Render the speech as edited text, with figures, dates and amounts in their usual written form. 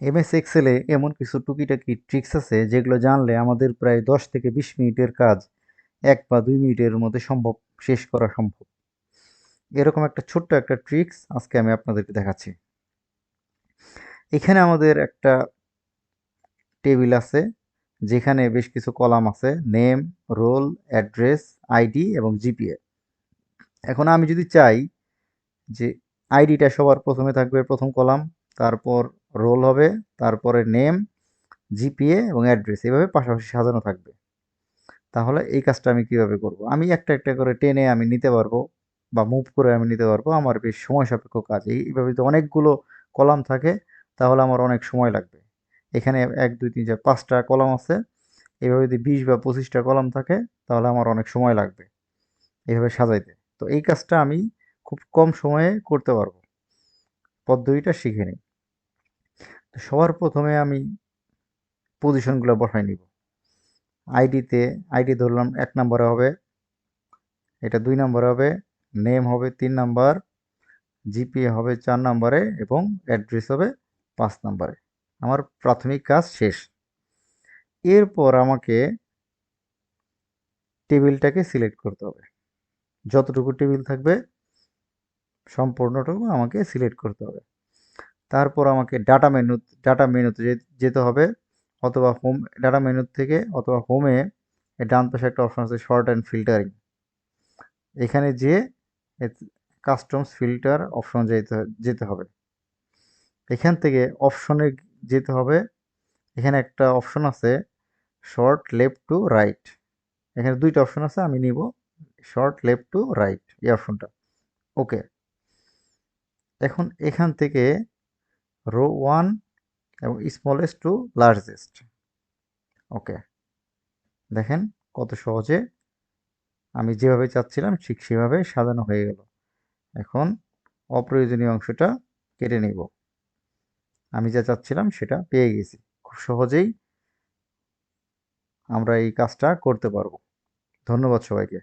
MS এক্সেলে এমন কিছু টুকিটাকি ট্রিক্স আছে যেগুলো জানলে আমাদের প্রায় 10 থেকে 20 মিনিটের কাজ 1 বা 2 মিনিটের মধ্যে শেষ করা সম্ভব। এরকম একটা ছোট্ট একটা ট্রিক্স আজকে আমি আপনাদেরকে দেখাচ্ছি। এখানে আমাদের একটা টেবিল আছে যেখানে বেশ কিছু কলাম আছে, নেম, রোল, অ্যাড্রেস, আইডি এবং জিপিএ। এখন আমি যদি চাই যে আইডিটা সবার প্রথমে থাকবে, প্রথম কলাম, তারপর রোল হবে, তারপরে নেম, জিপিএ এবং অ্যাড্রেস এভাবে পাশাপাশি সাজানো থাকবে, তাহলে এই কাজটা আমি কিভাবে করব? আমি একটা একটা করে টেনে আমি নিতে পারবো বা মুভ করে আমি নিতে পারবো। আমার বেশ সময় সাপেক্ষ কাজ। এইভাবে যদি অনেকগুলো কলাম থাকে তাহলে আমার অনেক সময় লাগবে। এখানে 1 2 3 4 5টা কলাম আছে। এভাবে যদি 20 বা 25টা কলাম থাকে তাহলে আমার অনেক সময় লাগবে এইভাবে সাজাইতে। তো এই কাজটা আমি খুব কম সময়ে করতে পারবো। পদ্ধতিটা শিখে নিই। তো সবার প্রথমে আমি পজিশনগুলো বসাই নিব। আইডি ধরলাম 1 নম্বরে হবে, এটা 2 নম্বরে হবে, নেম হবে 3 নম্বর, জিপিএ হবে 4 নম্বরে এবং অ্যাড্রেস হবে 5 নম্বরে। আমার প্রাথমিক কাজ শেষ। এরপর আমাকে টেবিলটাকে সিলেক্ট করতে হবে। যতটুকু টেবিল থাকবে সম্পূর্ণটুকু আমাকে সিলেক্ট করতে হবে। তারপর আমাকে ডাটা মেনুতে যেতে হবে, অথবা ডাটা মেনু থেকে অথবা হোমে ডান পাশে একটা অপশন আছে শর্ট অ্যান্ড ফিল্টারিং। এখানে যেয়ে কাস্টমস ফিল্টার অপশন যেতে হবে। এখান থেকে অপশনে যেতে হবে। এখানে একটা অপশন আছে শর্ট লেফট টু রাইট। এখানে 2টা অপশন আছে, আমি নিব শর্ট লেফট টু রাইট এই অপশনটা। ওকে। এখন এখান থেকে রো 1 এবং স্মলেস্ট টু লার্জেস্ট। ওকে। দেখেন কত সহজে আমি যেভাবে চাচ্ছিলাম ঠিক সেভাবে সাজানো হয়ে গেল। এখন অপ্রয়োজনীয় অংশটা কেটে নিব। আমি যা চাচ্ছিলাম সেটা পেয়ে গেছি। খুব সহজেই আমরা এই কাজটা করতে পারবো। ধন্যবাদ সবাইকে।